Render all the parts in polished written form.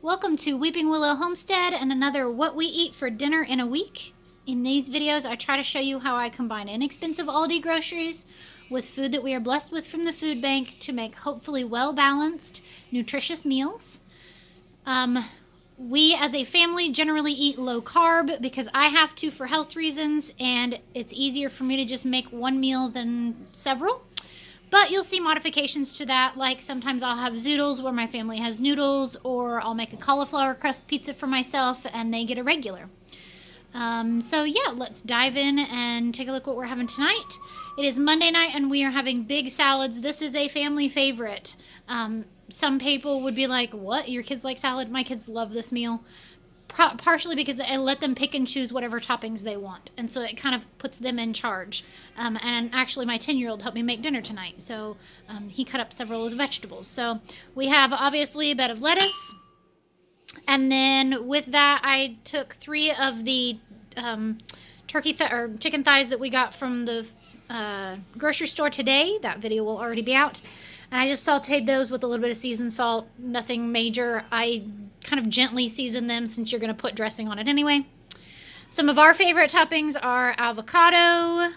Welcome to Weeping Willow Homestead and another What We Eat for Dinner in a Week. In these videos, I try to show you how I combine inexpensive Aldi groceries with food that we are blessed with from the food bank to make hopefully well-balanced, nutritious meals. We as a family generally eat low carb because I have to for health reasons, and it's easier for me to just make one meal than several. But you'll see modifications to that, like sometimes I'll have zoodles where my family has noodles, or I'll make a cauliflower crust pizza for myself and they get a regular. So yeah, let's dive in and take a look what we're having tonight. It is Monday night and we are having big salads. This is a family favorite. Some people would be like, what? Your kids like salad? My kids love this meal. Partially because I let them pick and choose whatever toppings they want, and so it kind of puts them in charge. And actually my 10-year-old helped me make dinner tonight, so he cut up several of the vegetables. So we have obviously a bed of lettuce, and then with that I took 3 of the chicken thighs that we got from the grocery store today. That video will already be out. And I just sauteed those with a little bit of seasoned salt, nothing major. I kind of gently season them since you're going to put dressing on it anyway. Some of our favorite toppings are avocado.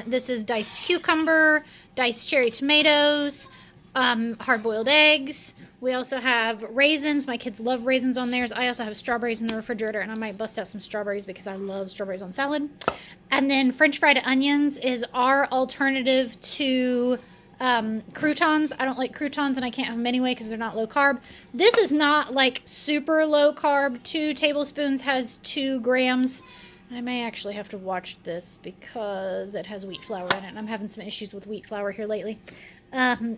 This is diced cucumber, diced cherry tomatoes, hard-boiled eggs. We also have raisins. My kids love raisins on theirs. I also have strawberries in the refrigerator, and I might bust out some strawberries because I love strawberries on salad. And then French fried onions is our alternative to croutons. I don't like croutons and I can't have them anyway because they're not low carb. This is not like super low carb. 2 tablespoons has 2 grams. I may actually have to watch this because it has wheat flour in it, and I'm having some issues with wheat flour here lately.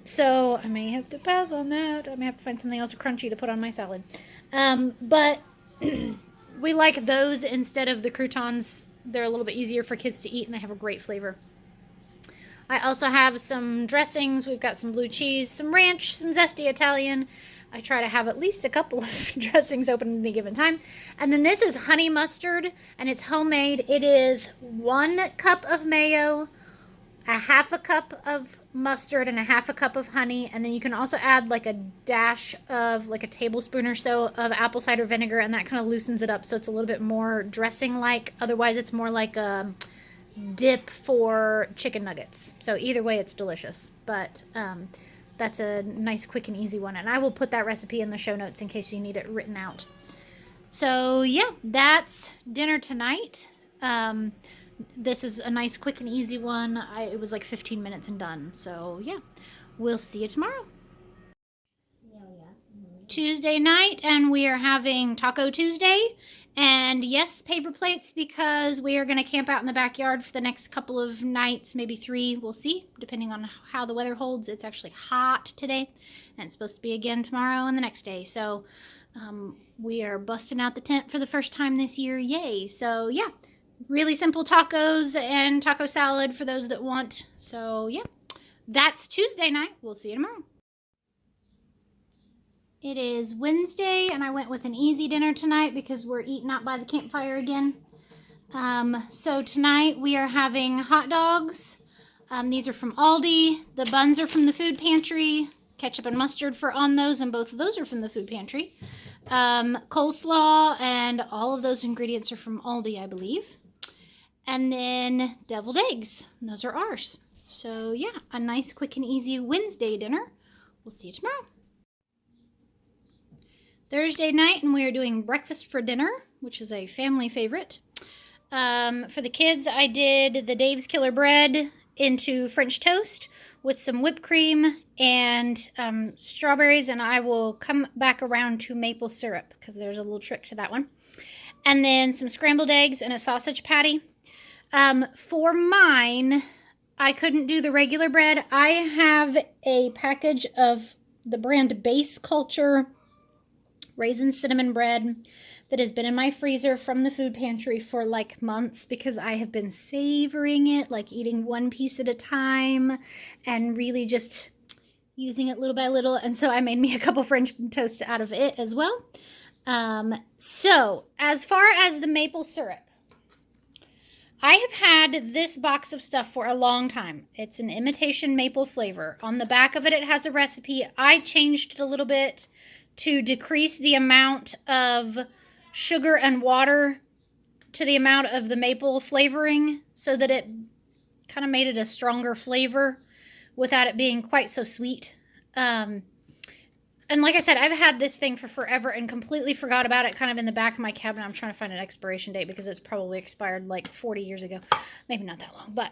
So I may have to pause on that. I may have to find something else crunchy to put on my salad. But we like those instead of the croutons. They're a little bit easier for kids to eat and they have a great flavor. I also have some dressings. We've got some blue cheese, some ranch, some zesty Italian. I try to have at least a couple of dressings open at any given time. And then this is honey mustard, and it's homemade. It is 1 cup of mayo, a half a cup of mustard, and a half a cup of honey. And then you can also add like a dash of like a tablespoon or so of apple cider vinegar, and that kind of loosens it up so it's a little bit more dressing-like. Otherwise, it's more like a dip for chicken nuggets. So either way, it's delicious. But that's a nice, quick, and easy one. And I will put that recipe in the show notes in case you need it written out. So yeah, that's dinner tonight. This is a nice, quick, and easy one. It was like 15 minutes and done. So yeah, we'll see you tomorrow. Tuesday night, and we are having Taco Tuesday. And yes, paper plates, because we are going to camp out in the backyard for the next couple of nights, maybe 3, we'll see, depending on how the weather holds. It's actually hot today, and it's supposed to be again tomorrow and the next day. So we are busting out the tent for the first time this year, yay. So yeah, really simple tacos and taco salad for those that want. So yeah, that's Tuesday night. We'll see you tomorrow. It is Wednesday, and I went with an easy dinner tonight because we're eating out by the campfire again. So tonight we are having hot dogs. These are from Aldi. The buns are from the food pantry. Ketchup and mustard on those, and both of those are from the food pantry. Coleslaw, and all of those ingredients are from Aldi, I believe. And then deviled eggs. And those are ours. So yeah, a nice, quick, and easy Wednesday dinner. We'll see you tomorrow. Thursday night, and we are doing breakfast for dinner, which is a family favorite. For the kids, I did the Dave's Killer Bread into French toast with some whipped cream and strawberries, and I will come back around to maple syrup because there's a little trick to that one. And then some scrambled eggs and a sausage patty. For mine, I couldn't do the regular bread. I have a package of the brand Base Culture raisin cinnamon bread that has been in my freezer from the food pantry for like months because I have been savoring it, like eating one piece at a time and really just using it little by little. And so I made me a couple French toasts out of it as well. So as far as the maple syrup, I have had this box of stuff for a long time. It's an imitation maple flavor. On the back of it, it has a recipe. I changed it a little bit to decrease the amount of sugar and water to the amount of the maple flavoring so that it kind of made it a stronger flavor without it being quite so sweet. And like I said, I've had this thing for forever and completely forgot about it kind of in the back of my cabinet. I'm trying to find an expiration date because it's probably expired like 40 years ago. Maybe not that long, but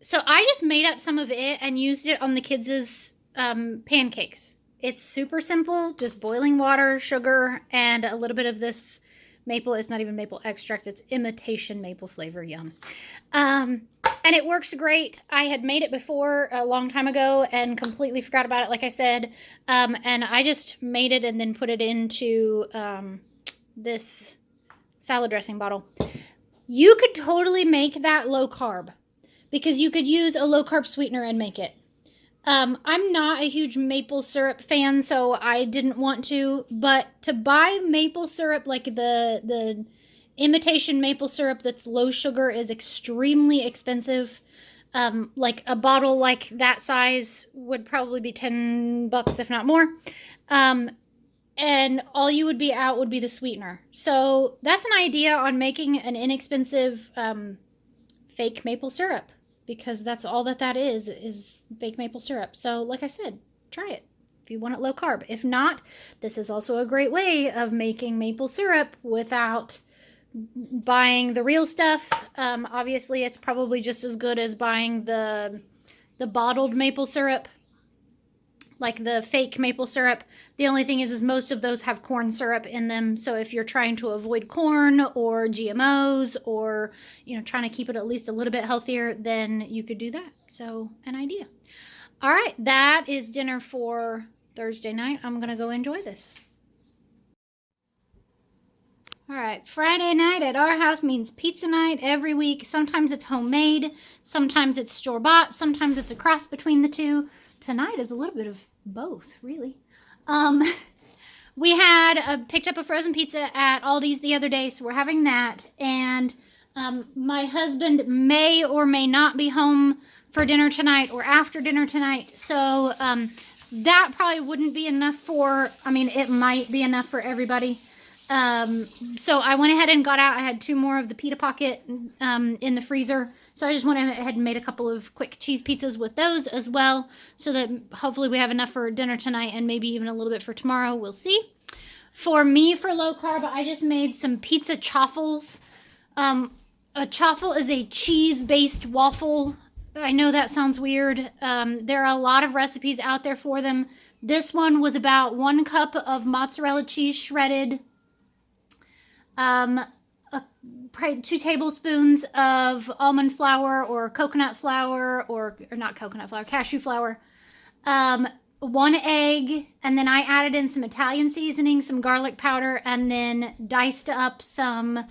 so I just made up some of it and used it on the kids' pancakes. It's super simple, just boiling water, sugar, and a little bit of this maple. It's not even maple extract, it's imitation maple flavor. Yum. And it works great. I had made it before a long time ago and completely forgot about it, like I said. And I just made it and then put it into this salad dressing bottle. You could totally make that low carb because you could use a low carb sweetener and make it. I'm not a huge maple syrup fan, so I didn't want to, but to buy maple syrup, like the imitation maple syrup that's low sugar, is extremely expensive. Like a bottle like that size would probably be $10, if not more. And all you would be out would be the sweetener. So that's an idea on making an inexpensive fake maple syrup, because that's all that is fake maple syrup. So like I said, try it if you want it low carb. If not, this is also a great way of making maple syrup without buying the real stuff. Obviously, it's probably just as good as buying the bottled maple syrup, like the fake maple syrup. The only thing is most of those have corn syrup in them. So if you're trying to avoid corn or GMOs, or trying to keep it at least a little bit healthier, then you could do that. So an idea. All right, that is dinner for Thursday night. I'm gonna go enjoy this. All right, Friday night at our house means pizza night every week. Sometimes it's homemade, sometimes it's store-bought, sometimes it's a cross between the two. Tonight is a little bit of both, really. We had picked up a frozen pizza at Aldi's the other day, so we're having that. And my husband may or may not be home for dinner tonight or after dinner tonight. So that probably wouldn't be enough for, it might be enough for everybody. So I went ahead and got out. I had 2 more of the pita pocket in the freezer. So I just went ahead and made a couple of quick cheese pizzas with those as well, so that hopefully we have enough for dinner tonight and maybe even a little bit for tomorrow. We'll see. For me, for low carb, I just made some pizza chaffles. A chaffle is a cheese-based waffle. I know that sounds weird. There are a lot of recipes out there for them. This one was about 1 cup of mozzarella cheese shredded, probably 2 tablespoons of almond flour or coconut flour, or not coconut flour, cashew flour, 1 egg, and then I added in some Italian seasoning, some garlic powder, and then diced up some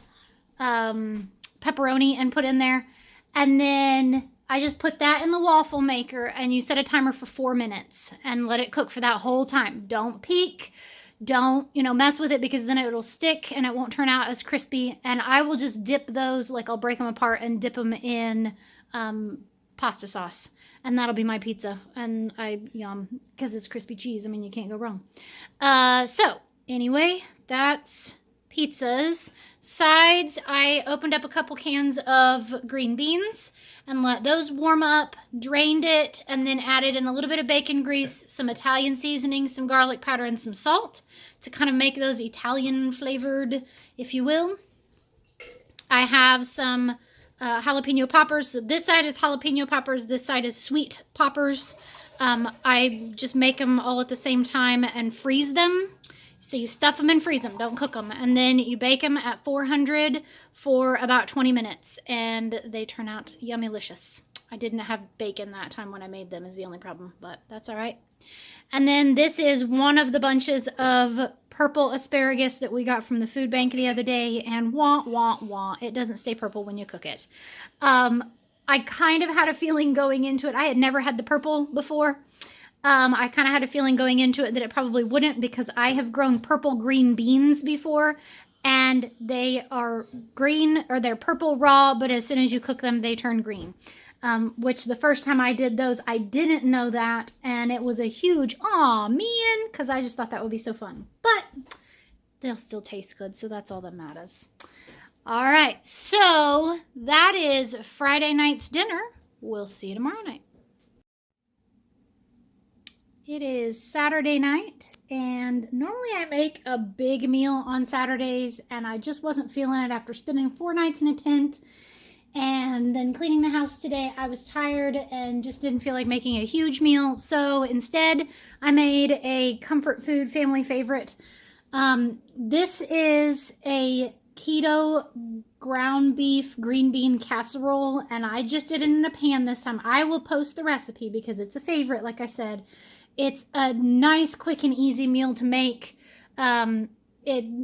pepperoni and put in there. And then I just put that in the waffle maker, and you set a timer for 4 minutes and let it cook for that whole time. Don't peek. Don't, mess with it, because then it'll stick and it won't turn out as crispy. And I will just dip those, like I'll break them apart and dip them in pasta sauce. And that'll be my pizza. And yum, because it's crispy cheese. You can't go wrong. So anyway, that's pizzas. Sides, I opened up a couple cans of green beans and let those warm up, drained it, and then added in a little bit of bacon grease, some Italian seasoning, some garlic powder, and some salt to kind of make those Italian flavored, if you will. I have some jalapeno poppers. So this side is jalapeno poppers, this side is sweet poppers. I just make them all at the same time and freeze them. So you stuff them and freeze them, don't cook them. And then you bake them at 400 for about 20 minutes. And they turn out yummylicious. I didn't have bacon that time when I made them is the only problem, but that's all right. And then this is one of the bunches of purple asparagus that we got from the food bank the other day. And wah, wah, wah. It doesn't stay purple when you cook it. I kind of had a feeling going into it. I had never had the purple before. I kind of had a feeling going into it that it probably wouldn't, because I have grown purple green beans before, and they are green, or they're purple raw, but as soon as you cook them, they turn green. which the first time I did those, I didn't know that, and it was a huge aw man, because I just thought that would be so fun. But they'll still taste good, so that's all that matters. All right, so that is Friday night's dinner. We'll see you tomorrow night. It is Saturday night, and normally I make a big meal on Saturdays, and I just wasn't feeling it after spending 4 nights in a tent and then cleaning the house today. I was tired and just didn't feel like making a huge meal, so instead I made a comfort food family favorite. This is a keto ground beef green bean casserole, and I just did it in a pan this time. I will post the recipe because it's a favorite, like I said. It's a nice, quick, and easy meal to make. It's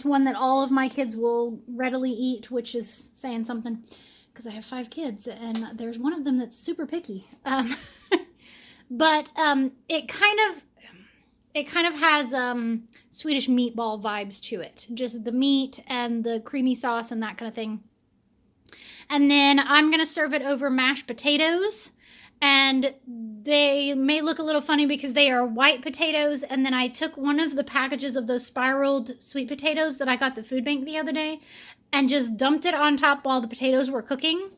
one that all of my kids will readily eat, which is saying something, because I have 5 kids, and there's one of them that's super picky. But it kind of has Swedish meatball vibes to it, just the meat and the creamy sauce and that kind of thing. And then I'm gonna serve it over mashed potatoes. And they may look a little funny because they are white potatoes. And then I took one of the packages of those spiraled sweet potatoes that I got at the food bank the other day and just dumped it on top while the potatoes were cooking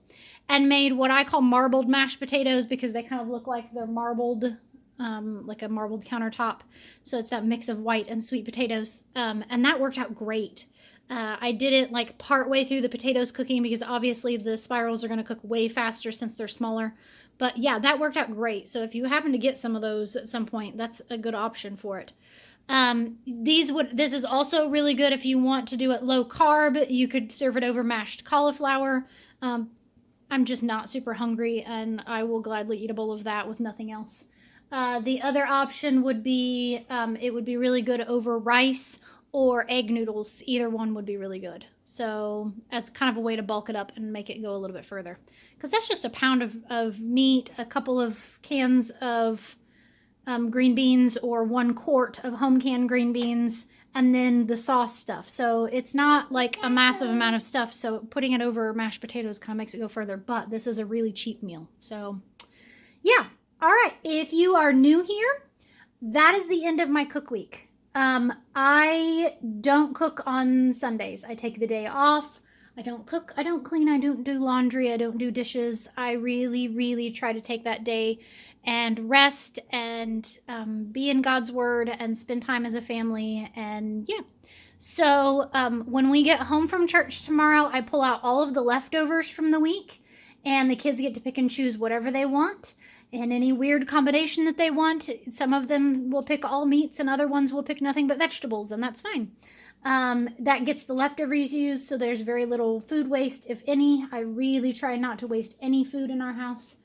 and made what I call marbled mashed potatoes, because they kind of look like they're marbled, like a marbled countertop. So it's that mix of white and sweet potatoes. And that worked out great. I did it like part way through the potatoes cooking, because obviously the spirals are going to cook way faster since they're smaller. But yeah, that worked out great. So if you happen to get some of those at some point, that's a good option for it. This is also really good if you want to do it low carb. You could serve it over mashed cauliflower. I'm just not super hungry, and I will gladly eat a bowl of that with nothing else. The other option would be, it would be really good over rice or egg noodles. Either one would be really good. So that's kind of a way to bulk it up and make it go a little bit further. Because that's just a pound of meat, a couple of cans of green beans, or 1 quart of home canned green beans, and then the sauce stuff. So it's not like a massive amount of stuff. So putting it over mashed potatoes kind of makes it go further. But this is a really cheap meal. So yeah. All right. If you are new here, that is the end of my cook week. I don't cook on Sundays. I take the day off. I don't cook, I don't clean, I don't do laundry, I don't do dishes. I really, really try to take that day and rest and be in God's Word and spend time as a family. And yeah. So when we get home from church tomorrow, I pull out all of the leftovers from the week, and the kids get to pick and choose whatever they want. And any weird combination that they want. Some of them will pick all meats and other ones will pick nothing but vegetables, and that's fine. That gets the leftovers used, so there's very little food waste, if any. I really try not to waste any food in our house.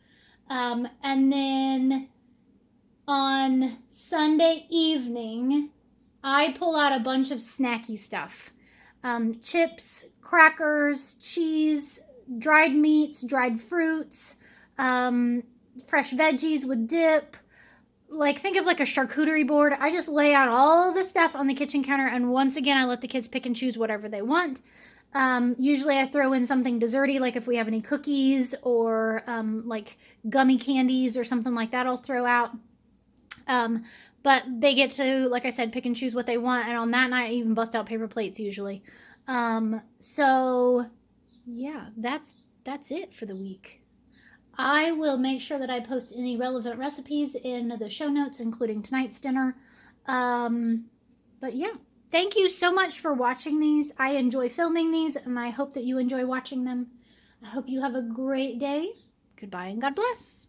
And then on Sunday evening, I pull out a bunch of snacky stuff. Chips, crackers, cheese, dried meats, dried fruits, fresh veggies with dip. Like, think of like a charcuterie board. I just lay out all the stuff on the kitchen counter, and once again, I let the kids pick and choose whatever they want. Usually I throw in something desserty, like if we have any cookies or like gummy candies or something like that, I'll throw out. But they get to, like I said, pick and choose what they want, and on that night I even bust out paper plates usually. So yeah, that's it for the week. I will make sure that I post any relevant recipes in the show notes, including tonight's dinner. But yeah, thank you so much for watching these. I enjoy filming these, and I hope that you enjoy watching them. I hope you have a great day. Goodbye and God bless.